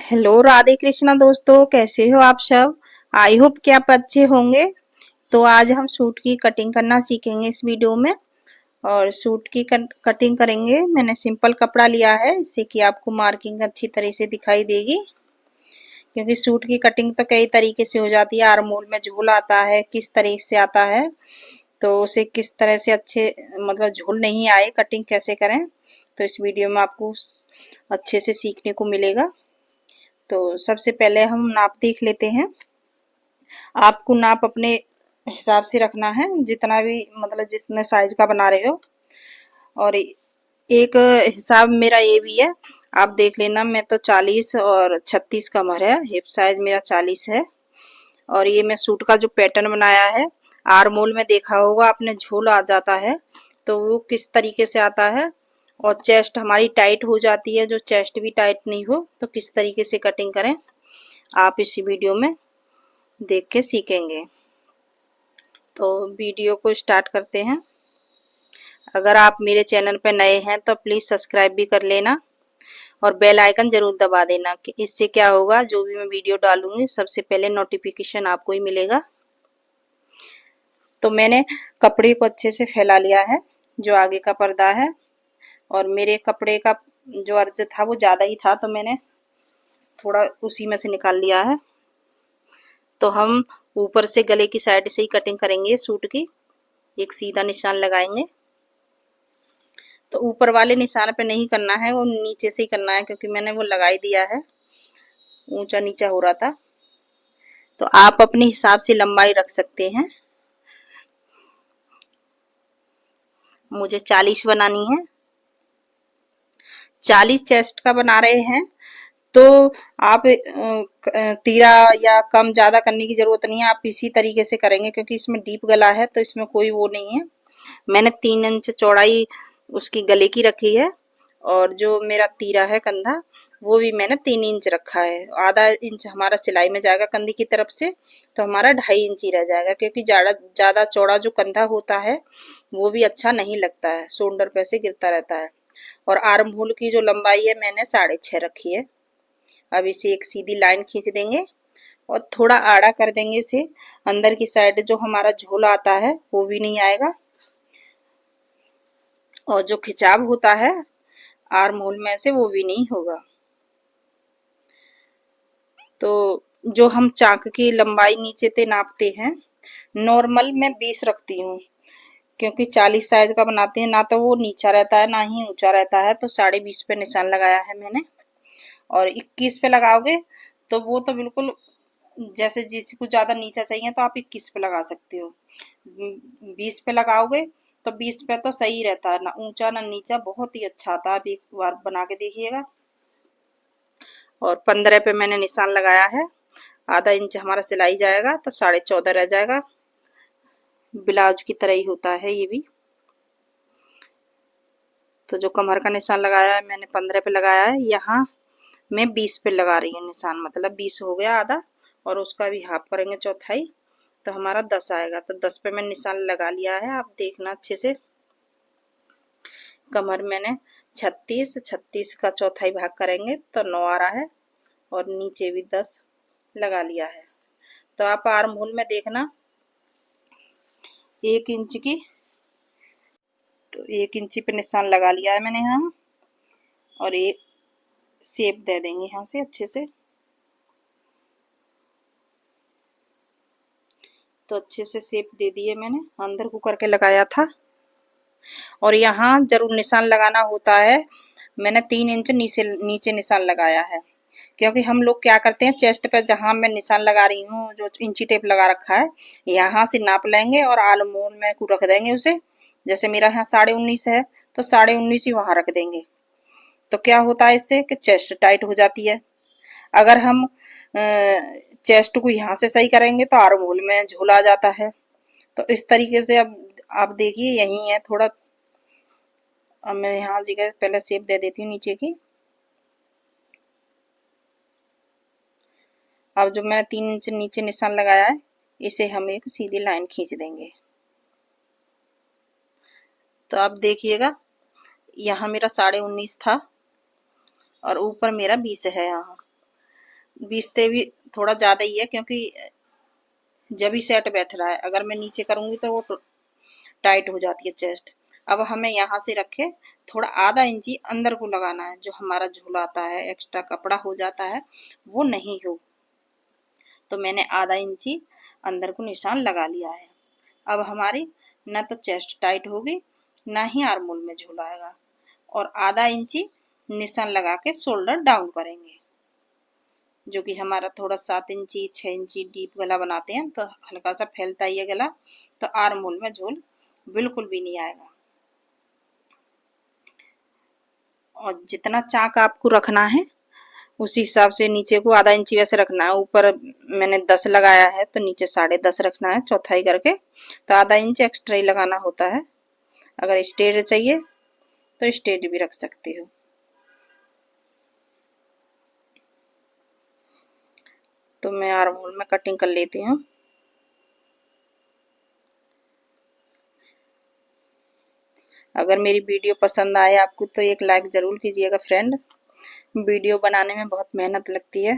Hello Radhe Krishna दोस्तों, कैसे हो आप सब। आई होप कि आप अच्छे होंगे। तो आज हम सूट की कटिंग करना सीखेंगे इस वीडियो में। और सूट की कटिंग करेंगे। मैंने सिंपल कपड़ा लिया है, इससे कि आपको मार्किंग अच्छी तरह से दिखाई देगी। क्योंकि सूट की कटिंग तो कई तरीके से हो जाती है। आर्म होल में झोल आता है, किस तरह से आता है, तो उसे किस तरह से अच्छे मतलब झोल नहीं आए कटिंग कैसे करें, तो इस वीडियो में आपको अच्छे से सीखने को मिलेगा। तो सबसे पहले हम नाप देख लेते हैं। आपको नाप अपने हिसाब से रखना है, जितना भी मतलब जितने साइज का बना रहे हो। और एक हिसाब मेरा ये भी है, आप देख लेना। मैं तो 40 और 36 कमर है, हिप साइज मेरा 40 है। और ये मैं सूट का जो पैटर्न बनाया है, आर्म होल में देखा होगा आपने, झोल आ जाता है, तो वो किस तरीके से आता है। और चेस्ट हमारी टाइट हो जाती है, जो चेस्ट भी टाइट नहीं हो तो किस तरीके से कटिंग करें, आप इसी वीडियो में देख के सीखेंगे। तो वीडियो को स्टार्ट करते हैं। अगर आप मेरे चैनल पर नए हैं तो प्लीज़ सब्सक्राइब भी कर लेना और बेल आइकन ज़रूर दबा देना, कि इससे क्या होगा, जो भी मैं वीडियो डालूंगी सबसे पहले नोटिफिकेशन आपको ही मिलेगा। तो मैंने कपड़े को अच्छे से फैला लिया है, जो आगे का पर्दा है। और मेरे कपड़े का जो अर्ज था वो ज़्यादा ही था, तो मैंने थोड़ा उसी में से निकाल लिया है। तो हम ऊपर से गले की साइड से ही कटिंग करेंगे सूट की। एक सीधा निशान लगाएंगे। तो ऊपर वाले निशान पे नहीं करना है, वो नीचे से ही करना है, क्योंकि मैंने वो लगा ही दिया है, ऊंचा नीचा हो रहा था। तो आप अपने हिसाब से लंबाई रख सकते हैं। मुझे 40 बनानी है। 40 चेस्ट का बना रहे हैं, तो आप तीरा या कम ज़्यादा करने की ज़रूरत नहीं है। आप इसी तरीके से करेंगे, क्योंकि इसमें डीप गला है, तो इसमें कोई वो नहीं है। मैंने 3 इंच चौड़ाई उसकी गले की रखी है। और जो मेरा तीरा है कंधा, वो भी मैंने 3 इंच रखा है। आधा इंच हमारा सिलाई में जाएगा कंधे की तरफ से, तो हमारा 2.5 इंच ही रह जाएगा। क्योंकि ज़्यादा चौड़ा जो कंधा होता है वो भी अच्छा नहीं लगता है, शोल्डर पे से गिरता रहता है। और आर्म होल की जो लंबाई है मैंने 6.5 रखी है। अब इसे एक सीधी लाइन खींच देंगे और थोड़ा आड़ा कर देंगे इसे। अंदर की साइड जो हमारा झोला आता है वो भी नहीं आएगा, और जो खिंचाव होता है आर्म होल में से वो भी नहीं होगा। तो जो हम चाक की लंबाई नीचे से नापते हैं, नॉर्मल मैं 20 रखती हूँ। क्योंकि 40 साइज का बनाते हैं, ना तो वो नीचा रहता है ना ही ऊंचा रहता है, तो 20.5 पे निशान लगाया है मैंने। और 21 पे लगाओगे तो वो तो बिल्कुल, जैसे जिसको ज्यादा नीचा चाहिए तो आप 21 पे लगा सकते हो। 20 पे लगाओगे तो 20 पे तो सही रहता है, ना ऊंचा ना नीचा, बहुत ही अच्छा आता है। आप एक बार बना के देखिएगा। और 15 पे मैंने निशान लगाया है। आधा इंच हमारा सिलाई जाएगा तो 14.5 रह जाएगा। ब्लाउज की तरह ही होता है ये भी। तो जो कमर का निशान लगाया है मैंने 15 पे लगाया है। यहाँ मैं 20 पे लगा रही हूँ निशान, मतलब 20 हो गया आधा, और उसका भी हाफ करेंगे चौथाई, तो हमारा 10 आएगा। तो 10 पे मैंने निशान लगा लिया है, आप देखना अच्छे से। कमर मैंने 36, 36 का चौथाई भाग करेंगे तो 9 आ रहा है। और नीचे भी 10 लगा लिया है। तो आप आर्म होल में देखना 1 इंच की, तो 1 इंची पे निशान लगा लिया है मैंने यहाँ। और एक शेप दे देंगे यहाँ से अच्छे से। तो अच्छे से शेप दे दिए मैंने, अंदर को करके लगाया था। और यहाँ जरूर निशान लगाना होता है। मैंने 3 इंच नीचे नीचे निशान लगाया है, क्योंकि हम लोग क्या करते हैं, चेस्ट पे जहाँ मैं निशान लगा रही हूँ, जो इंची टेप लगा रखा है, यहाँ से नाप लेंगे और आर्म होल में को रख देंगे उसे। जैसे मेरा यहाँ 19.5 है, तो 19.5 ही वहां रख देंगे। तो क्या होता है इससे कि चेस्ट टाइट हो जाती है। अगर हम चेस्ट को यहाँ से सही करेंगे तो आर्म होल में झूला जाता है। तो इस तरीके से अब आप देखिए, यही है थोड़ा। अब मैं यहाँ जगह पहले शेप दे देती हूँ नीचे की। अब जो मैंने 3 इंच नीचे निशान लगाया है, इसे हम एक सीधी लाइन खींच देंगे। तो आप देखिएगा, यहाँ मेरा 19.5 था और ऊपर मेरा 20 है यहाँ। 20 से भी थोड़ा ज़्यादा ही है, क्योंकि जब ही सेट बैठ रहा है। अगर मैं नीचे करूँगी तो वो टाइट हो जाती है चेस्ट। अब हमें यहाँ से रखे थोड़ा आधा इंची अंदर को लगाना है, जो हमारा झूला आता है, एक्स्ट्रा कपड़ा हो जाता है, वो नहीं हो। तो मैंने आधा इंची अंदर को निशान लगा लिया है। अब हमारी न तो चेस्ट टाइट होगी, ना ही आर्मोल में झूला आएगा। और आधा इंची निशान लगा के शोल्डर डाउन करेंगे, जो कि हमारा थोड़ा 7 इंची 6 इंची डीप गला बनाते हैं, तो हल्का सा फैलता ही है गला, तो आर्मोल में झूल बिल्कुल भी नहीं आएगा। और जितना चाक आपको रखना है उसी हिसाब से नीचे को आधा इंची वैसे रखना है। ऊपर मैंने 10 लगाया है, तो नीचे 10.5 रखना है, चौथाई करके। तो आधा इंच एक्स्ट्रा ही लगाना होता है। अगर स्ट्रेट चाहिए तो स्ट्रेट भी रख सकती हो। तो मैं आर्महोल में कटिंग कर लेती हूँ। अगर मेरी वीडियो पसंद आए आपको तो एक लाइक ज़रूर कीजिएगा फ्रेंड। वीडियो बनाने में बहुत मेहनत लगती है।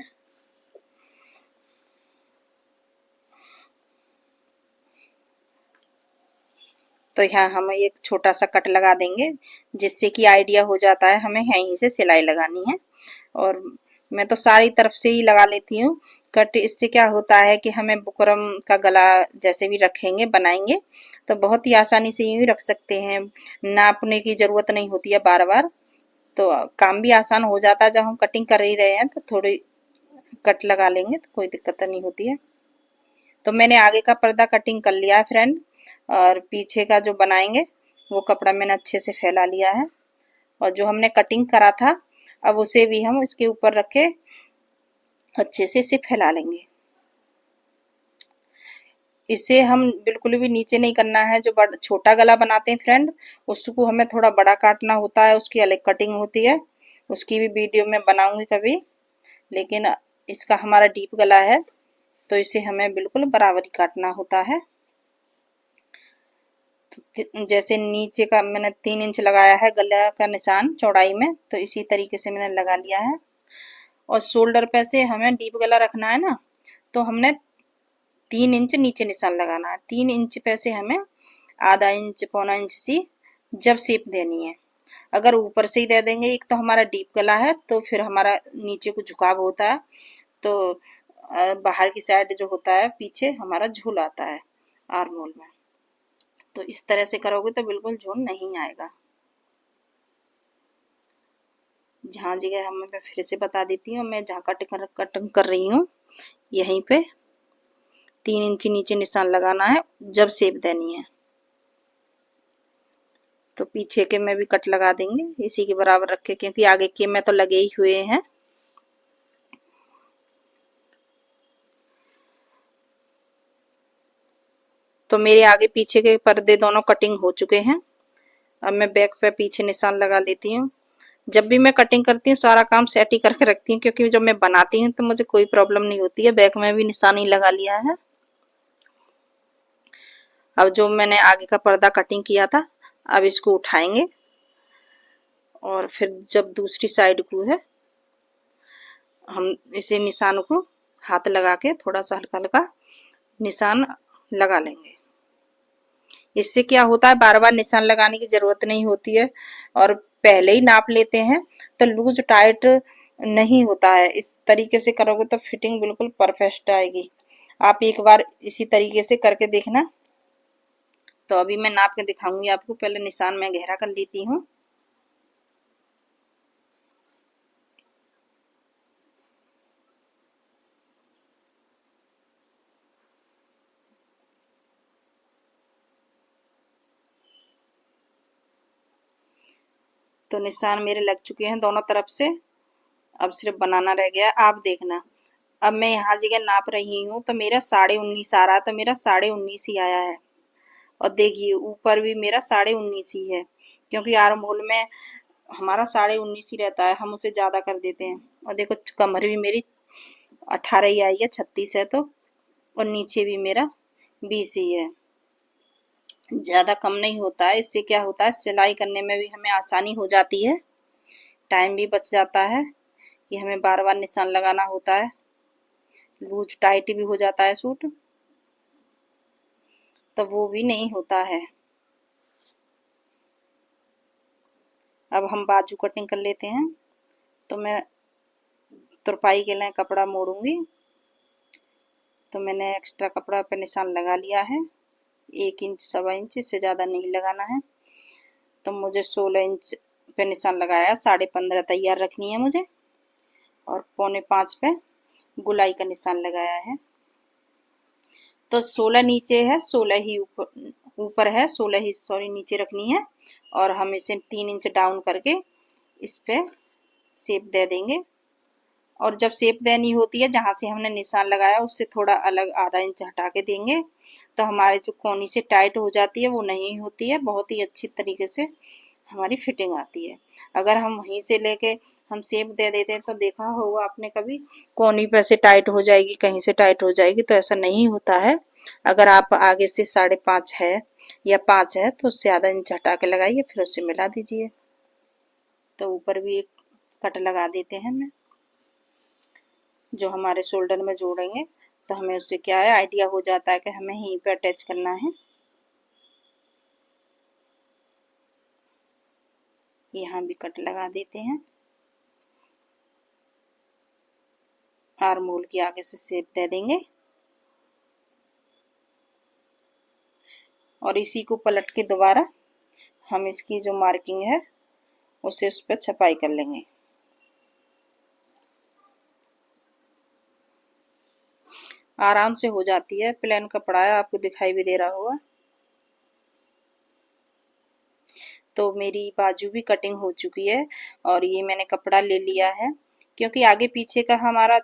तो यहाँ हम एक छोटा सा कट लगा देंगे, जिससे कि आइडिया हो जाता है हमें यहीं से सिलाई लगानी है। और मैं तो सारी तरफ से ही लगा लेती हूँ कट। इससे क्या होता है कि हमें बुकरम का गला जैसे भी रखेंगे बनाएंगे तो बहुत ही आसानी से यूँ ही रख सकते हैं। नापने की ज़रूरत नहीं होती है बार बार, तो काम भी आसान हो जाता है। जब हम कटिंग कर ही रहे हैं तो थोड़ी कट लगा लेंगे तो कोई दिक्कत नहीं होती है। तो मैंने आगे का पर्दा कटिंग कर लिया है फ्रेंड, और पीछे का जो बनाएंगे वो कपड़ा मैंने अच्छे से फैला लिया है। और जो हमने कटिंग करा था अब उसे भी हम इसके ऊपर रख के अच्छे से इसे फैला लेंगे। इसे हम बिल्कुल भी नीचे नहीं करना है। जो छोटा गला बनाते हैं फ्रेंड, उसको हमें थोड़ा बड़ा काटना होता है, उसकी अलग कटिंग होती है। उसकी भी वीडियो में बनाऊंगी कभी। लेकिन इसका हमारा डीप गला है तो इसे हमें बिल्कुल बराबरी काटना होता है। तो जैसे नीचे का मैंने 3 इंच लगाया है गला का निशान चौड़ाई में, तो इसी तरीके से मैंने लगा लिया है। और शोल्डर पे से हमें डीप गला रखना है ना, तो हमने 3 इंच नीचे निशान लगाना है। 3 इंच पे से हमें आधा इंच पौना इंच सी जब शेप देनी है। अगर ऊपर से ही दे देंगे, एक तो हमारा डीप गला है तो फिर हमारा नीचे को झुकाव होता है, तो बाहर की साइड जो होता है पीछे हमारा झूल आता है आर्महोल में। तो इस तरह से करोगे तो बिल्कुल झूल नहीं आएगा। जहाँ जगह हमें मैं फिर से बता देती हूँ, मैं जहाँ कटिंग कर रही हूँ यहीं पे 3 इंच नीचे निशान लगाना है जब शेप देनी है। तो पीछे के में भी कट लगा देंगे इसी के बराबर रख के, क्योंकि आगे के में तो लगे ही हुए हैं। तो मेरे आगे पीछे के पर्दे दोनों कटिंग हो चुके हैं। अब मैं बैक पे पीछे निशान लगा लेती हूँ। जब भी मैं कटिंग करती हूँ सारा काम सेट ही करके रखती हूँ, क्योंकि जब मैं बनाती हूँ तो मुझे कोई प्रॉब्लम नहीं होती है। बैक में भी निशान ही लगा लिया है। अब जो मैंने आगे का पर्दा कटिंग किया था, अब इसको उठाएंगे और फिर जब दूसरी साइड को है हम इसे निशान को हाथ लगा के थोड़ा सा हल्का हल्का निशान लगा लेंगे। इससे क्या होता है बार बार निशान लगाने की जरूरत नहीं होती है, और पहले ही नाप लेते हैं तो लूज टाइट नहीं होता है। इस तरीके से करोगे तो फिटिंग बिल्कुल परफेक्ट आएगी। आप एक बार इसी तरीके से करके देखना। तो अभी मैं नाप के दिखाऊंगी आपको। पहले निशान मैं गहरा कर लेती हूँ। तो निशान मेरे लग चुके हैं दोनों तरफ से। अब सिर्फ बनाना रह गया। आप देखना, अब मैं यहाँ जगह नाप रही हूँ तो मेरा 19.5 आ रहा है, तो मेरा 19.5 ही आया है। और देखिए ऊपर भी मेरा 19.5 ही है, क्योंकि आर्म होल में हमारा 19.5 ही रहता है, हम उसे ज़्यादा कर देते हैं। और देखो कमर भी मेरी 18 ही आई है, 36 है तो। और नीचे भी मेरा 20 ही है, ज़्यादा कम नहीं होता है। इससे क्या होता है सिलाई करने में भी हमें आसानी हो जाती है, टाइम भी बच जाता है कि हमें बार बार निशान लगाना होता है। लूज टाइट भी हो जाता है सूट, तो वो भी नहीं होता है। अब हम बाजू कटिंग कर लेते हैं। तो मैं तुरपाई के लिए कपड़ा मोड़ूंगी। तो मैंने एक्स्ट्रा कपड़ा पे निशान लगा लिया है, 1 इंच 1.25 इंच, इससे ज़्यादा नहीं लगाना है। तो मुझे 16 इंच पे निशान लगाया, 15.5 तैयार रखनी है मुझे, और 4.25 पे गुलाई का निशान लगाया है। तो 16 नीचे है, 16 ही ऊपर है, 16 ही सॉरी नीचे रखनी है। और हम इसे 3 इंच डाउन करके इस पे शेप दे देंगे। और जब शेप देनी होती है, जहाँ से हमने निशान लगाया उससे थोड़ा अलग आधा इंच हटा के देंगे, तो हमारे जो कोनी से टाइट हो जाती है वो नहीं होती है, बहुत ही अच्छी तरीके से हमारी फिटिंग आती है। अगर हम वहीं से लेके हम शेप दे देते हैं, तो देखा होगा आपने कभी, कोनी पे से टाइट हो जाएगी, कहीं से टाइट हो जाएगी, तो ऐसा नहीं होता है। अगर आप आगे से 5.5 है या 5 है तो उससे आधा इंच हटा के लगाइए, फिर उससे मिला दीजिए। तो ऊपर भी एक कट लगा देते हैं मैं, जो हमारे शोल्डर में जोड़ेंगे, तो हमें उससे क्या है आइडिया हो जाता है कि हमें यहीं पे अटैच करना है। यहाँ भी कट लगा देते हैं। आर्म होल के आगे से शेप दे देंगे, और इसी को पलट के दोबारा हम इसकी जो मार्किंग है उसे उस पर छपाई कर लेंगे। आराम से हो जाती है, प्लेन कपड़ा है, आपको दिखाई भी दे रहा होगा। तो मेरी बाजू भी कटिंग हो चुकी है, और ये मैंने कपड़ा ले लिया है, क्योंकि आगे पीछे का हमारा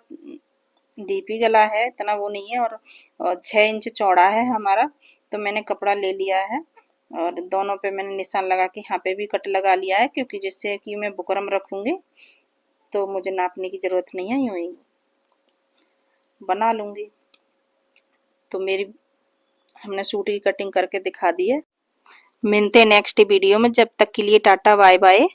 डीपी गला है, इतना वो नहीं है, और 6 इंच चौड़ा है हमारा। तो मैंने कपड़ा ले लिया है, और दोनों पे मैंने निशान लगा के यहाँ पे भी कट लगा लिया है, क्योंकि जिससे कि मैं बुकरम रखूंगी तो मुझे नापने की ज़रूरत नहीं है, यूं ही बना लूँगी। तो मेरी हमने सूट की कटिंग करके दिखा दी है। मिलते हैं नेक्स्ट वीडियो में, जब तक के लिए टाटा बाय बाय।